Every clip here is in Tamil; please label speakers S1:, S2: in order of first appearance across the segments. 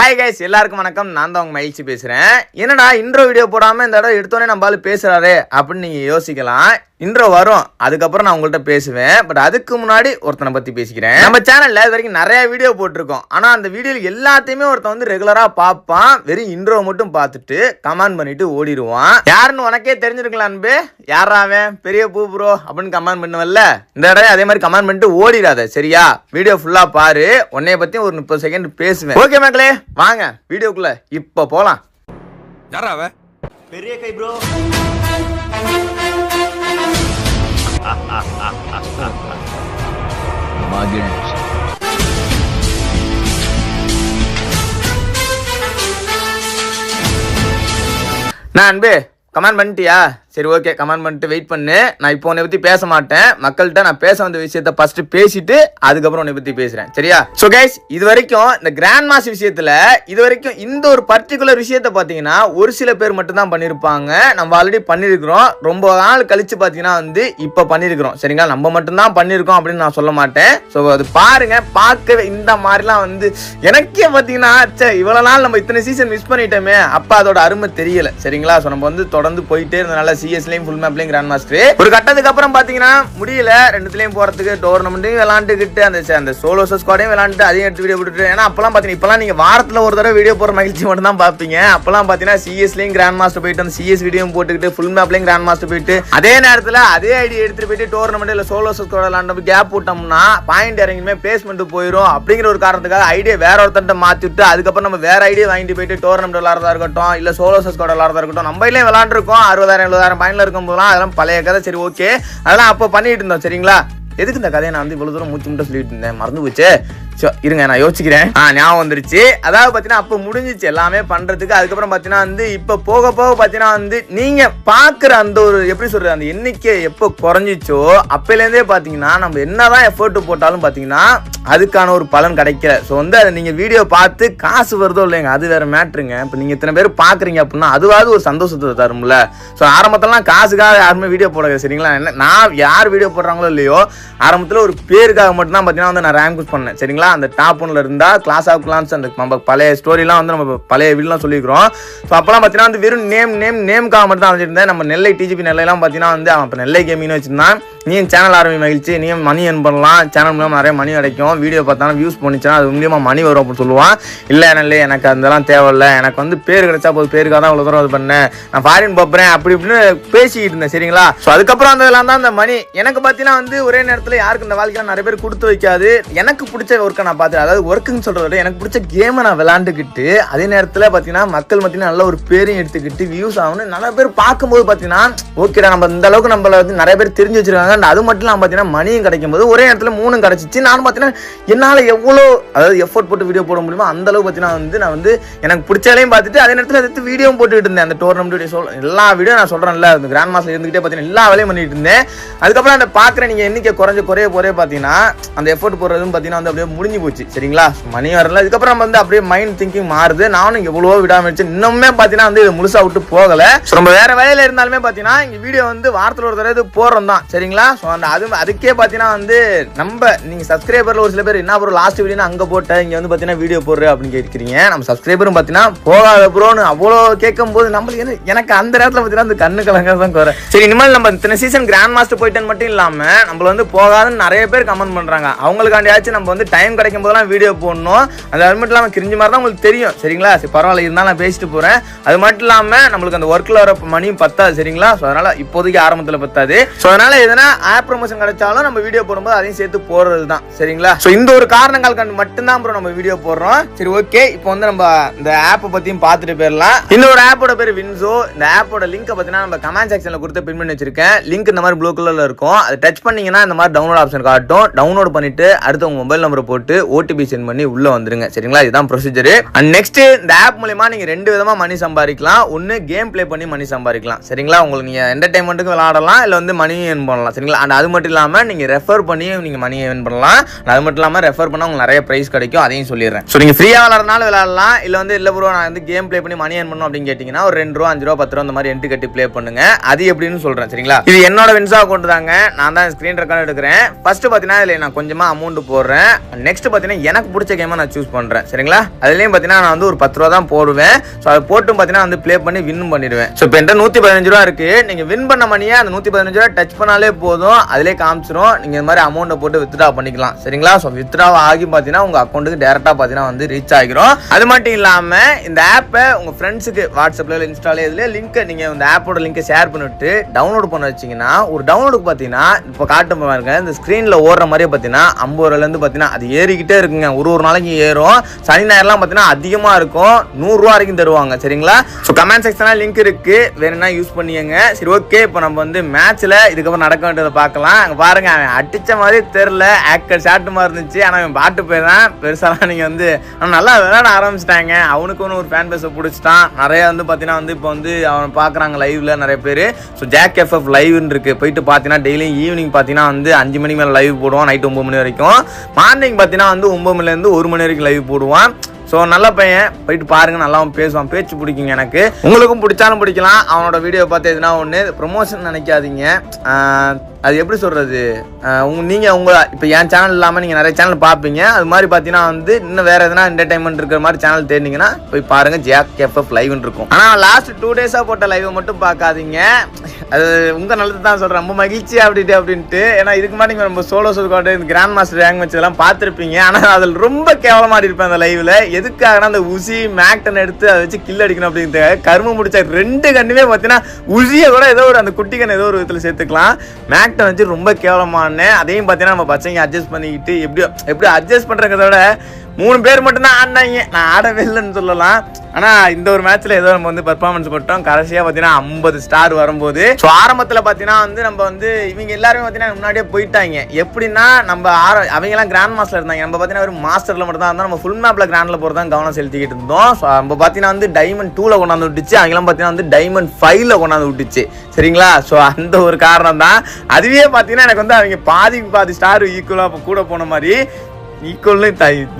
S1: ஹாய் கைஸ், எல்லாருக்கும் வணக்கம். நான் தான் உங்க மகிழ்ச்சி பேசுறேன். என்னடா இன்ட்ரோ வீடியோ போடாம இந்த இடம் எடுத்தோடனே நம்ம பேசுறாரு அப்படின்னு நீங்க யோசிக்கலாம். இன்ட்ரோ வரும், அதுக்கப்புறம் நான் உங்கள்கிட்ட பேசுவேன். பட் அதுக்கு முன்னாடி ஒருத்தனை பத்தி பேசிக்கிறேன். நம்ம சேனல்ல இது வரைக்கும் நிறைய வீடியோ போட்டிருக்கோம். ஆனா அந்த வீடியோ எல்லாத்தையுமே ஒருத்தன் வந்து ரெகுலரா பார்ப்பான். வெறும் இன்ட்ரோ மட்டும் பார்த்துட்டு கமெண்ட் பண்ணிட்டு ஓடிடுவான். யாருன்னு உனக்கே தெரிஞ்சிருக்கலாம் அன்பு. யாராவன் பெரிய பூ ப்ரோ அப்படின்னு கமெண்ட் பண்ணுவல்ல, இந்த இடம் அதே மாதிரி கமெண்ட் பண்ணிட்டு ஓடிடாத சரியா? வீடியோ ஃபுல்லா பாரு, உன்னைய பத்தி ஒரு 30 செகண்ட் பேசுவேன். ஓகே மக்களே, வாங்க வீடியோக்குள்ள இப்ப போலாம்.
S2: யாராவ
S3: பெரிய கை ப்ரோ.
S2: மகிழ்ச்சி.
S1: நான் அன்பு கமெண்ட் பண்ணிட்டியா? சரி ஓகே, கமெண்ட் பண்ணிட்டு வெயிட் பண்ணு. நான் இப்போ உன்னை பத்தி பேச மாட்டேன். மக்கள்கிட்ட நான் பேச வந்த விஷயத்த ஃபர்ஸ்ட் பேசிட்டு அதுக்கப்புறம் உன்னை பத்தி பேசுறேன் சரியா? சோ கைஸ், இது வரைக்கும் இந்த கிராண்ட் மாஸ் விஷயத்துல இது வரைக்கும் இந்த ஒரு பர்டிகுலர் விஷயத்த பாத்தீங்கன்னா ஒரு சில பேர் மட்டும் தான் பண்ணிருப்பாங்க. நம்ம ஆல்ரெடி பண்ணிருக்கிறோம். ரொம்ப நாள் கழிச்சு பாத்தீங்கன்னா வந்து இப்ப பண்ணிருக்கிறோம் சரிங்களா? நம்ம மட்டும் தான் பண்ணிருக்கோம் அப்படின்னு நான் சொல்ல மாட்டேன். சோ அது பாருங்க, பார்க்கவே இந்த மாதிரிலாம் வந்து எனக்கே பாத்தீங்கன்னா இவ்வளவு நாள் நம்ம இத்தனை சீசன் மிஸ் பண்ணிட்டோமே, அப்ப அதோட அருமை தெரியல சரிங்களா? சோ நம்ம வந்து தொடர்ந்து போயிட்டே இருந்தனால சிஎஸ்லயும் ஃபுல் மேப்லயும் கிராண்ட் மாஸ்டர் ஒரு கட்டத்துக்கு அப்புறம் பாத்தீங்கன்னா முடியல, ரெண்டுலயும் போறதுக்கு டோர்னமெண்ட்டையும் விளையாண்டுக்கிட்டு அந்த சோலோ ஸ்குவாடையும் விளையாண்டு அதையும் எடுத்து வீடியோ போட்டுட்டு. ஏன்னா அப்பெல்லாம் பாத்தீங்கன்னா இப்பெல்லாம் நீங்க வாரத்துல ஒரு தடவை வீடியோ போற மகிழ்ச்சி மட்டும் தான் பாப்பீங்க. அப்பெல்லாம் பாத்தீங்கன்னா சிஎஸ்லயும் கிராண்ட் மாஸ்டர் போயிட்டு அந்த சிஎஸ் வீடியோ போட்டுக்கிட்டு ஃபுல் மேப்லயும் கிராண்ட் மாஸ்டர் போயிட்டு அதே நேரத்துல அதே ஐடி எடுத்துட்டு போயிட்டு டோர்னமெண்ட் இல்ல சோலோ ஸ்குவாட் விளையாண்டு கேப் விட்டோம்னா பாயிண்ட் இறங்கியுமே பிளேஸ்மெண்ட் போயிடும். அப்படிங்கிற ஒரு காரணத்துக்காக ஐடியா வேற ஒருத்தட்ட மாத்தி விட்டு அதுக்கப்புறம் நம்ம வேற ஐடியா வாங்கிட்டு போயிட்டு டோர்னமெண்ட் விளையாடுறதா இருக்கட்டும் இல்ல சோலோ ஸ்குவாட் விளையாடுறதா இருக்கட்டும், நம்ம இல்லையே விளையாண்டுருக்கோம் 60,000 70,000 பாயிண்ட்ல இருக்கும் போதெல்லாம் அதெல்லாம் பழைய கதை. சரி ஓகே, அதெல்லாம் அப்போ பண்ணிட்டு இருந்தோம் சரிங்களா? எதுக்கு இந்த கதையை நான் வந்து இவ்வளவு தூரம் மூச்சு முட்டை சொல்லிட்டு இருந்தேன், மறந்து போச்சு. இருங்க நான் யோசிக்கிறேன். ஞாபகம் வந்துருச்சு. அதாவது பாத்தீங்கன்னா அப்ப முடிஞ்சிச்சு எல்லாமே பண்றதுக்கு. அதுக்கப்புறம் பாத்தீங்கன்னா வந்து இப்ப போக போக பாத்தீங்கன்னா வந்து நீங்க பாக்குற அந்த ஒரு எப்படி சொல்றது அந்த எண்ணிக்கை எப்ப குறைஞ்சிச்சோ அப்பையில இருந்தே பாத்தீங்கன்னா நம்ம என்னதான் எஃபர்ட் போட்டாலும் பாத்தீங்கன்னா அதுக்கான ஒரு பலன் கிடைக்கல. ஸோ வந்து அதை நீங்க வீடியோ பார்த்து காசு வருதோ இல்லைங்க, அது வேற மேட்ருங்க. இப்போ நீங்க இத்தனை பேர் பாக்குறீங்க அப்படின்னா அதுவாது ஒரு சந்தோஷத்தை தரும்ல. ஸோ ஆரம்பத்திலாம் காசுக்காக யாருமே வீடியோ போடாது சரிங்களா? நான் யார் வீடியோ போடுறாங்களோ இல்லையோ, ஆரம்பத்தில் ஒரு பேருக்காக மட்டும் தான் பார்த்தீங்கன்னா வந்து நான் ரேங்க் புஷ் பண்ணேன் சரிங்களா? அந்த டாப் ஒன்ல இருந்தா கிளாஸ் ஆஃப் கிளான்ஸ் அந்த நம்ம பழைய ஸ்டோரிலாம் வந்து நம்ம பழைய வீடுலாம் சொல்லிக்கிறோம். ஸோ அப்பெல்லாம் பார்த்தீங்கன்னா வந்து வெறும் நேம்காக மட்டும் தான் வச்சிருந்தேன். நம்ம நெல்லை டிஜிபி நெல்லைலாம் பார்த்தீங்கன்னா வந்து அப்போ நெல்லை கேமிங்னு வச்சிருந்தான். நீயும் சேனல் ஆரம்பி மகிழ்ச்சி, நீயும் மணி ஏர்ன் பண்ணலாம், சேனல் மூலமாக நிறைய மணி கிடைக்கும், வீடியோ பார்த்தாலும் வியூஸ் பண்ணிச்சுன்னா அது மூலியமா மணி வரும் அப்படின்னு சொல்லுவான். இல்லை இல்லை எனக்கு அதெல்லாம் தேவையில்லை, எனக்கு வந்து பேர் கிடைச்சா போது, பேருக்காக தான் இவ்வளோ தூரம் இது பண்ணேன், நான் ஃபாரின் பார்ப்பேன் அப்படி இப்படின்னு பேசிக்கிட்டு இருந்தேன் சரிங்களா? ஸோ அதுக்கப்புறம் வந்ததெல்லாம் தான் இந்த மணி. எனக்கு பார்த்தீங்கன்னா வந்து ஒரே நேரத்தில் யாருக்கு இந்த வாழ்க்கையில் நிறைய பேர் கொடுத்து வைக்காது. எனக்கு பிடிச்ச ஒர்க்கை நான் பார்த்துட்டு, அதாவது ஒர்க்குன்னு சொல்கிறத விட எனக்கு பிடிச்ச கேமை நான் விளாண்டுக்கிட்டு அதே நேரத்தில் பார்த்தீங்கன்னா மக்கள் மத்தியில் நல்ல ஒரு பேரையும் எடுத்துக்கிட்டு வியூஸ் ஆகணும் நிறைய பேர் பார்க்கும்போது பார்த்தீங்கன்னா ஓகேடா நம்ம இந்த அளவுக்கு நம்மள வந்து நிறைய பேர் தெரிஞ்சு வச்சிருக்காங்க. அது மட்டும் இல்லாமல் பார்த்தீங்கன்னா மணியும் கிடைக்கும் போது ஒரே நேரத்தில் 3 கிடைச்சிச்சு. நான் பார்த்தீங்கன்னா என்னால் எவ்வளோ அதாவது எஃபோர்ட் போட்டு வீடியோ போட முடியுமோ அந்த அளவுக்கு பார்த்தீங்கன்னா வந்து நான் வந்து எனக்கு பிடிச்சாலையும் பார்த்துட்டு அதே நேரத்தில் எடுத்து வீடியோவும் போட்டுக்கிட்டு இருந்தேன். அந்த டோர்னமெண்ட் வீடியோ எல்லா வீடியோ நான் சொல்கிறேன்ல, அந்த கிராண்ட் மாஸ்டர் இருந்துகிட்டே பார்த்தீங்கன்னா எல்லா வேலையும் பண்ணிட்டு இருந்தேன். அதுக்கப்புறம் அந்த பார்க்குற நீங்கள் எண்ணிக்கை குறைய பார்த்தீங்கன்னா அந்த எஃபோர்ட் போடுறதும் பார்த்தீங்கன்னா வந்து அப்படியே முடிஞ்சு போச்சு சரிங்களா? மணி வரல. இதுக்கப்புறம் நம்ம வந்து அப்படியே மைண்ட் திங்கிங் மாறுது. நானும் எவ்வளோ விடாமச்சு இன்னுமே பார்த்தீங்கன்னா வந்து இது முழுசா விட்டு போகலை. நம்ம வேற வேலையில இருந்தாலுமே பார்த்தீங்கன்னா இங்கே வீடியோ வந்து வாரத்தில் ஒரு தடவை போடுறோம் தான் சரிங்களா? ஸோ அந்த அதுக்கே பார்த்தீங்கன்னா வந்து நம்ம நீங்கள் சப்ஸ்கிரைபரில் ஒரு சில பேர் என்ன ப்ரோ லாஸ்ட் வீடியோ அங்கே போட்டேன் இங்கே வந்து பார்த்தீங்கன்னா வீடியோ போடுற அப்படின்னு கேட்குறீங்க. நம்ம சப்ஸ்கிரைபரும் பார்த்தீங்கன்னா போகாத ப்ரோன்னு அவ்வளோ கேட்கும் போது நம்மளுக்கு எனக்கு அந்த நேரத்தில் பார்த்தீங்கன்னா அந்த கண்ணு கலங்க தான் குறை. சரி இனிமேல் நம்ம இத்தனை சீசன் கிராண்ட் மாஸ்டர் போயிட்டேன்னு மட்டும் இல்லாமல் நம்மள வந்து போகாதுன்னு நிறைய பேர் கமெண்ட் பண்ணுறாங்க. அவங்களுக்காண்டியாச்சும் நம்ம வந்து டைம் கிடைக்கும் போதெல்லாம் வீடியோ போடணும். அது மட்டும் இல்லாமல் கிரிஞ்சு மாதிரி தான் உங்களுக்கு தெரியும் சரிங்களா? சரி பரவாயில்ல, இருந்தாலும் நான் பேசிட்டு போகிறேன். அது மட்டும் இல்லாமல் நம்மளுக்கு அந்த ஒர்க்கில் வர மணியும் பத்தாது சரிங்களா? ஸோ அதனால் இப்போதைக்கு ஆரம்பத்தில் பத்தாது. ஸோ அதனால் எதனா ஆப் ப்ரொமோஷன் கிடைச்சாலும் நம்ம வீடியோ போடும்போது அதையும் சேர்த்து போடுறது தான் சரிங்களா? ஸோ இந்த ஒரு காரணங்கள் கண்டு மட்டும்தான் ப்ரோ நம்ம வீடியோ போடுறோம். சரி ஓகே, இப்போ வந்து நம்ம இந்த ஆப்பை பற்றியும் பார்த்துட்டு போயிடலாம். இந்த ஒரு ஆப்போட பேர் வின்சோ. இந்த ஆப்போட லிங்க் பார்த்தீங்கன்னா நம்ம கமெண்ட் செக்ஷனில் கொடுத்து பின் பண்ணி வச்சிருக்கேன். லிங்க் இந்த மாதிரி ப்ளூ கலரில் இருக்கும். அதை டச் பண்ணீங்கன்னா இந்த மாதிரி டவுன்லோட் ஆப்ஷன் காட்டும். டவுன்லோட் பண்ணிட்டு அடுத்து உங்க மொபைல் நம்பரை போட்டு ஓடிபி சென்ட் பண்ணி உள்ள வந்துருங்க சரிங்களா? இதுதான் ப்ரொசீஜர். அண்ட் நெக்ஸ்ட் இந்த ஆப் மூலமா நீங்க 2 விதமா மணி சம்பாதிக்கலாம். ஒன்னு கேம் பிளே பண்ணி மணி சம்பாதிக்கலாம் சரிங்களா? உங்களுக்கு நீங்க என்டர்டைன்மெண்ட்டுக்கு விளையாடலாம், இல்ல வந்து மணி ஏர்ன் பண்ணலாம் சரிங்களா. அண்ட் அது மட்டும் இல்லாமல் நீங்கள் ரெஃபர் பண்ணி நீங்கள் மணி ஏர்ன் பண்ணலாம். அது மட்டும் இல்லாமல் ரெஃபர் பண்ணால் உங்களுக்கு நிறைய ப்ரைஸ் கிடைக்கும், அதையும் சொல்லிடுறேன். ஸோ நீங்கள் ஃப்ரீயாக விளாட்றதுனால விளாடலாம். இல்லை வந்து இல்லை ப்ரோ நான் வந்து கேம் ப்ளே பண்ணி மணி ஏர்ன் பண்ணணும் அப்படின்னு கேட்டிங்கன்னா ஒரு 2 ரூபா 5 ரூபா 10 ரூபா அந்த மாதிரி என்ட்ரி கட்டி ப்ளே பண்ணுங்க. அது எப்படின்னு சொல்கிறேன் சரிங்களா. இது என்னோட வின்ஸா அக்கௌண்ட் தாங்க, நான் தான் ஸ்க்ரீன் ரெக்கார்ட் எடுக்கிறேன். ஃபர்ஸ்ட் பார்த்தீங்கன்னா இதில் நான் கொஞ்சமாக அமௌண்ட் போடுறேன். நெக்ஸ்ட் பார்த்தீங்கன்னா எனக்கு பிடிச்ச கேமை நான் சூஸ் பண்ணுறேன் சரிங்களா. அதுலேயும் பார்த்தீங்கன்னா நான் வந்து ஒரு 10 ரூபா தான் போடுவேன். ஸோ அதை போட்டும் பார்த்தீங்கன்னா வந்து ப்ளே பண்ணி வின் பண்ணிடுவேன். ஸோ இப்போ என்கிட்ட 115 ரூபா இருக்குது. நீங்கள் வின் பண்ண மணியை அந்த 115 ரூபா டச் பண்ணாலே போதும், அதிலே காமிச்சிரும். நீங்கள் இந்த மாதிரி அமௌண்ட்டை போட்டு வித்ட்ரா பண்ணிக்கலாம் சரிங்களா. ஸோ வித்ட்ரா ஆகி பார்த்தீங்கன்னா உங்கள் அக்கௌண்ட்டுக்கு டேரெக்டாக பார்த்தீங்கன்னா வந்து ரீச் ஆகிரும். அது மட்டும் இல்லாமல் இந்த ஆப்பை உங்கள் ஃப்ரெண்ட்ஸுக்கு வாட்ஸ்அப்பில் இல்லை இன்ஸ்டாலே இதில் லிங்க்கை நீங்கள் இந்த ஆப்போட லிங்கை ஷேர் பண்ணிவிட்டு டவுன்லோட் பண்ண வச்சிங்கன்னா ஒரு டவுன்லோடுக்கு பார்த்தீங்கன்னா இப்போ காட்டு பாருங்க இந்த ஸ்க்ரீனில் ஓடுற மாதிரியே பார்த்தீங்கன்னா 50 ரூபாயிலேருந்து பார்த்தீங்கன்னா அது ஏறிக்கிட்டே இருக்குங்க. ஒரு நாளைக்கு ஏறும். சனி ஞாயிறுலாம் பார்த்தீங்கன்னா அதிகமாக இருக்கும். 100 ரூபா வரைக்கும் தருவாங்க சரிங்களா. ஸோ கமெண்ட் செக்ஷனில் லிங்க் இருக்கு, வேணும்னா யூஸ் பண்ணியங்க. சரி ஓகே, இப்போ நம்ம வந்து மேட்ச்ல இதுக்கப்புறம் நடக்க வேண்டியதை பார்க்கலாம். அங்கே பாருங்க அவன் அடிச்ச மாதிரி தெரியல, ஆக்கர் ஷாட்டு மாதிரி இருந்துச்சு. ஆனால் அவன் பாட்டு போய் தான் பெருசாலாம் நீங்கள் வந்து நல்லா விளையாட ஆரம்பிச்சிட்டாங்க. அவனுக்கு ஒரு ஃபேன் பேஸை பிடிச்சிட்டான். நிறைய வந்து பார்த்தீங்கன்னா வந்து இப்போ வந்து அவன் பார்க்குறாங்க லைவ்ல நிறைய பேர். ஸோ ஜாக் எஃப்எஃப் லைவ்னு இருக்கு, போயிட்டு பார்த்தீங்கன்னா டெய்லியும் ஈவினிங் பார்த்தீங்கன்னா வந்து 5 மணி மேலே லைவ் போடுவான், நைட் 9 மணி வரைக்கும். மார்னிங் பார்த்தீங்கன்னா வந்து 9 மணிலேருந்து 1 மணி வரைக்கும் லைவ் போடுவான். ஸோ நல்ல பையன், போயிட்டு பாருங்க, நல்லாவும் பேசுவான், பேச்சு பிடிக்குங்க எனக்கு. உங்களுக்கும் பிடிச்சாலும் பிடிக்கலாம். அவனோட வீடியோ பார்த்து எதுனா ஒன்று ப்ரொமோஷன் நினைக்காதீங்க. அது எப்படி சொல்கிறது, நீங்கள் உங்கள் இப்போ என் சேனல் இல்லாமல் நீங்கள் நிறைய சேனல் பார்ப்பீங்க. அது மாதிரி பார்த்தீங்கன்னா வந்து இன்னும் வேறு எதனா என்டர்டைன்மெண்ட் இருக்கிற மாதிரி சேனல் தேடினீங்கன்னா போய் பாருங்கள், ஜாக் எஃப்எஃப் லைவ்னு இருக்கும். ஆனால் லாஸ்ட் 2 டேஸாக போட்ட லைவை மட்டும் பார்க்காதீங்க. அது உங்கள் நல்லது தான் சொல்கிறேன், ரொம்ப மகிழ்ச்சி அப்படின்ட்டு. ஏன்னா இதுக்கு மாதிரி நீங்கள் நம்ம சோலோ சொல்லிக்கோட்டு இந்த கிராண்ட் மாஸ்டர் ரேங்க் வச்சு இதெல்லாம் பார்த்துருப்பீங்க. ஆனால் அதில் ரொம்ப கேவலமாக இருப்பேன் அந்த லைவில். எதுக்காகனா அந்த உசி மேக்டன் எடுத்து அதை வச்சு கில் அடிக்கணும் அப்படின்ட்டு கரும்பு முடிச்ச 2 கண்ணுமே பார்த்தீங்கன்னா உசியை கூட ஏதோ ஒரு அந்த குட்டி கண்ணு ஏதோ ஒரு விதத்தில் சேர்த்துக்கலாம். மேக்டன் வச்சு ரொம்ப கேவலமான. அதையும் பார்த்தீங்கன்னா நம்ம பசங்க அட்ஜஸ்ட் பண்ணிக்கிட்டு எப்படி அட்ஜஸ்ட் பண்ணுறத விட 3 பேர் மட்டும்தான் ஆடினாங்க. நான் ஆடவே இல்லைன்னு சொல்லலாம். ஆனால் இந்த ஒரு மேட்ச்சில் ஏதோ நம்ம வந்து பர்ஃபார்மன்ஸ் போட்டோம். கடைசியாக பார்த்தீங்கன்னா 50 ஸ்டார் வரும்போது ஸோ ஆரம்பத்தில் பார்த்தீங்கன்னா வந்து நம்ம வந்து இவங்க எல்லாருமே பார்த்தீங்கன்னா முன்னாடியே போயிட்டாங்க. எப்படின்னா நம்ம அவங்கெல்லாம் கிராண்ட் மாஸ்டர் இருந்தாங்க. நம்ம பார்த்தீங்கன்னா ஒரு மாஸ்டரில் மட்டும் தான் இருந்தோம். நம்ம ஃபுல் மேப்பில் கிராண்டில் போகிறது தான் கவனம் செலுத்திக்கிட்டு இருந்தோம். ஸோ நம்ம பார்த்தீங்கன்னா வந்து டைமண்ட் 2ல் கொண்டாந்து விட்டுச்சு, அவங்களாம் பார்த்தீங்கன்னா வந்து டைமண்ட் 5ல் கொண்டாந்து விட்டுச்சு சரிங்களா. ஸோ அந்த ஒரு காரணம் தான். அதுவே பார்த்தீங்கன்னா எனக்கு வந்து அவங்க பாதி ஸ்டார் ஈக்குவலாக கூட போன மாதிரி ஈக்குவல்னு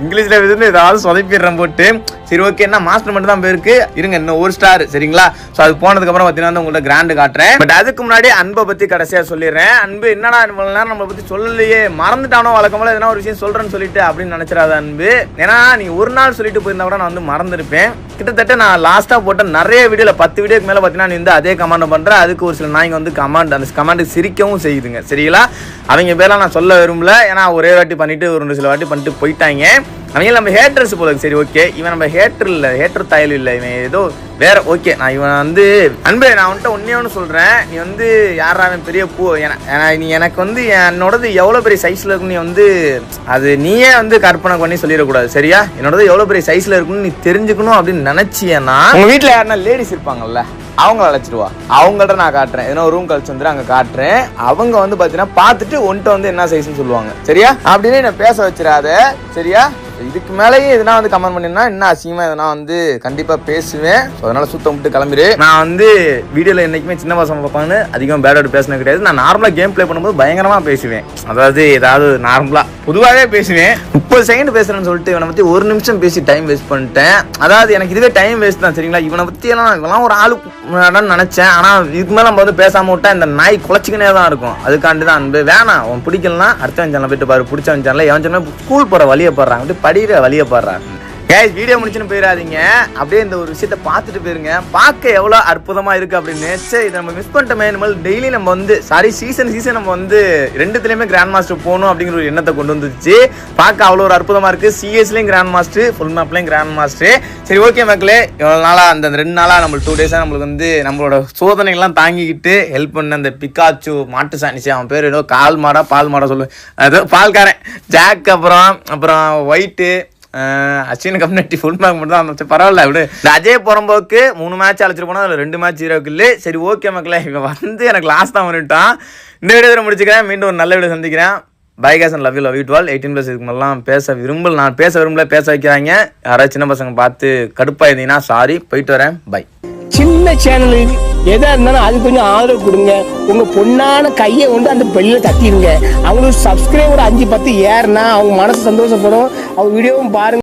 S1: இங்கிலீஷ்ல எதுன்னு ஏதாவது சொதப்பிடுறேன் போட்டு. சரி ஓகே, என்ன மாஸ்டர் மட்டும் தான் போயிருக்கு, இருங்க இன்னும் 1 ஸ்டார் சரிங்களா. ஸோ அது போனதுக்கப்புறம் பார்த்தீங்கன்னா உங்கள்கிட்ட கிராண்டு காட்டுறேன். பட் அதுக்கு முன்னாடி அன்பை பற்றி கடைசியாக சொல்லிடுறேன். அன்பு என்னடா இவ்வளோ நேரம் நம்மளை பற்றி சொல்லலையே, மறந்துட்டானோ வழக்கம்போல எதனா ஒரு விஷயம் சொல்கிறேன்னு சொல்லிட்டு அப்படின்னு நினச்சிடாத அன்பு. ஏன்னா நீங்கள் ஒரு நாள் சொல்லிட்டு போயிருந்தா கூட நான் வந்து மறந்துருப்பேன். கிட்டத்தட்ட நான் லாஸ்ட்டாக போட்ட நிறைய வீடியோவில் 10 வீடியோக்கு மேலே பார்த்தீங்கன்னா நீ வந்து அதே கமெண்ட் பண்ணுறேன். அதுக்கு ஒரு சில நாய்ங்க வந்து அந்த கமெண்ட்டுக்கு சிரிக்கவும் செய்யுதுங்க சரிங்களா. அவங்க பேரெலாம் நான் சொல்ல விரும்பல, ஏன்னா ஒரே வாட்டி பண்ணிவிட்டு ஒரு சில வாட்டி பண்ணிட்டு போயிட்டாங்க. அவங்க நம்ம ஹேட்டர்ஸ் போல. சரி ஓகே, இவன் நம்ம ஹேட்டர் இல்லை, ஹேட்டர் தாயல் இல்லை, இவன் ஏதோ வேற. ஓகே, நான் இவன் வந்து அன்பே நான் வந்துட்டு ஒன்று சொல்கிறேன். நீ வந்து யாரா அவன் பெரிய பூ, நீ எனக்கு வந்து என்னோடது எவ்வளோ பெரிய சைஸில் இருக்குன்னு நீ வந்து அது நீயே வந்து கற்பனை பண்ணி சொல்லிடக்கூடாது சரியா. என்னோடது எவ்வளோ பெரிய சைஸில் இருக்குன்னு நீ தெரிஞ்சுக்கணும் அப்படின்னு நினச்சியன்னா உங்கள் வீட்டில் யாருன்னா லேடிஸ் இருப்பாங்கல்ல, அவங்கள அழைச்சிடுவா. அவங்கள்ட்ட நான் காட்டுறேன், ஏன்னா ரூம் கழிச்சு வந்து அங்கே காட்டுறேன். அவங்க வந்து பார்த்தீங்கன்னா பார்த்துட்டு ஒன்ட்ட வந்து என்ன சைஸ்ன்னு சொல்லுவாங்க சரியா. அப்படின்னு என்ன பேச வச்சிடாத சரியா. இதுக்கு மேலேயும் எதுனா வந்து கமெண்ட் பண்ணினா என்ன அசிங்கமாக எதனா வந்து கண்டிப்பாக பேசுவேன். ஸோ அதனால் சுத்தம் விட்டு கிளம்பிடு. நான் வந்து வீடியோவில் என்றைக்குமே சின்ன பசங்க பார்ப்பான்னு அதிகமாக பேட் அவுட் பேசினது கிடையாது. நான் நார்மலாக கேம் ப்ளே பண்ணும்போது பயங்கரமாக பேசுவேன். அதாவது ஏதாவது நார்மலாக பொதுவாகவே பேசுவேன். 30 செகண்ட் பேசுகிறேன்னு சொல்லிட்டு இவனை பற்றி 1 நிமிஷம் பேசி டைம் வேஸ்ட் பண்ணிட்டேன். அதாவது எனக்கு இதுவே டைம் வேஸ்ட் தான் சரிங்களா. இவனை பற்றி இவெல்லாம் ஒரு ஆளு நினச்சேன். ஆனால் இதுக்கு மேலே நம்ம வந்து பேசாமல் விட்டா இந்த நாய் குலைச்சிக்கினே தான் இருக்கும். அதுக்காண்டி தான் அன்பு வேணாம். அவன் பிடிக்கலன்னா அடுத்தவன் சேனல் போயிட்டு பாரு, பிடிச்சவன் சேனல் எவன் சேனல் ஸ்கூல் போகிற வழியை போடுறாங்க, படிக்கிற வழியை போடுறாங்க. கைஸ் வீடியோ முடிச்சுன்னு போயிடாதீங்க, அப்படியே இந்த ஒரு விஷயத்த பார்த்துட்டு போயிருங்க. பார்க்க எவ்வளோ அற்புதமாக இருக்குது அப்படின்னு. சரி இதை நம்ம மிஸ் பண்ணிட்டோமே, நம்ம டெய்லி நம்ம வந்து சீசன் நம்ம வந்து 2த்துலேயுமே கிராண்ட் மாஸ்டர் போகணும் அப்படிங்கிற ஒரு எண்ணத்தை கொண்டு வந்துச்சு. பார்க்க அவ்வளோ ஒரு அற்புதமாக இருக்குது. சிஎஸ்லேயும் கிராண்ட் மாஸ்டர், ஃபுல் மேப்லேயும் கிராண்ட் மாஸ்டர். சரி ஓகே மக்களே, இவ்வளோ நாளாக அந்த 2 நாளாக நம்மளுக்கு 2 டேஸாக நம்மளுக்கு வந்து நம்மளோட சோதனைகள்லாம் தாங்கிக்கிட்டு ஹெல்ப் பண்ண அந்த பிக்காச்சு மாட்டு சாணிச்சு, அவன் பேர் ஏதோ பால் மாடா சொல்லுவேன், அதோ பால்காரன் ஜாக், அப்புறம் white Ashwin community full make மட்டும் தான் அந்த பரவாயில்ல விடு. இந்த அஜய் புறம்போக்கு 3 மேட்ச் அழைச்சிட்டு போனால் அதில் 2 மேட்ச் 0 கில்லு. சரி ஓகே மக்களே, இவன் வந்து எனக்கு லாஸ்ட் தான் வந்துட்டான். இந்த வீடியோ முடிச்சுக்கிறேன். மீண்டும் ஒரு நல்ல வீடியோ சந்திக்கிறேன். Bye guys and love you to all. 18+ இதுக்கு மேலாம் நான் பேச விரும்பல, பேச வைக்கிறாங்க. யாராவது சின்ன பசங்க பார்த்து கடுப்பாக இருந்தீங்கன்னா சாரி, போயிட்டு வரேன். பை.
S3: சின்ன சேனலுக்கு எதா இருந்தாலும் அது கொஞ்சம் ஆதரவு கொடுங்க. உங்க பொண்ணான கையை கொண்டு அந்த பெல்ல தட்டிடுங்க. அவங்களுக்கு சப்ஸ்கிரைபர் 5-10 ஏறுனா அவங்க மனசு சந்தோஷப்படும். அவங்க வீடியோவும் பாருங்க.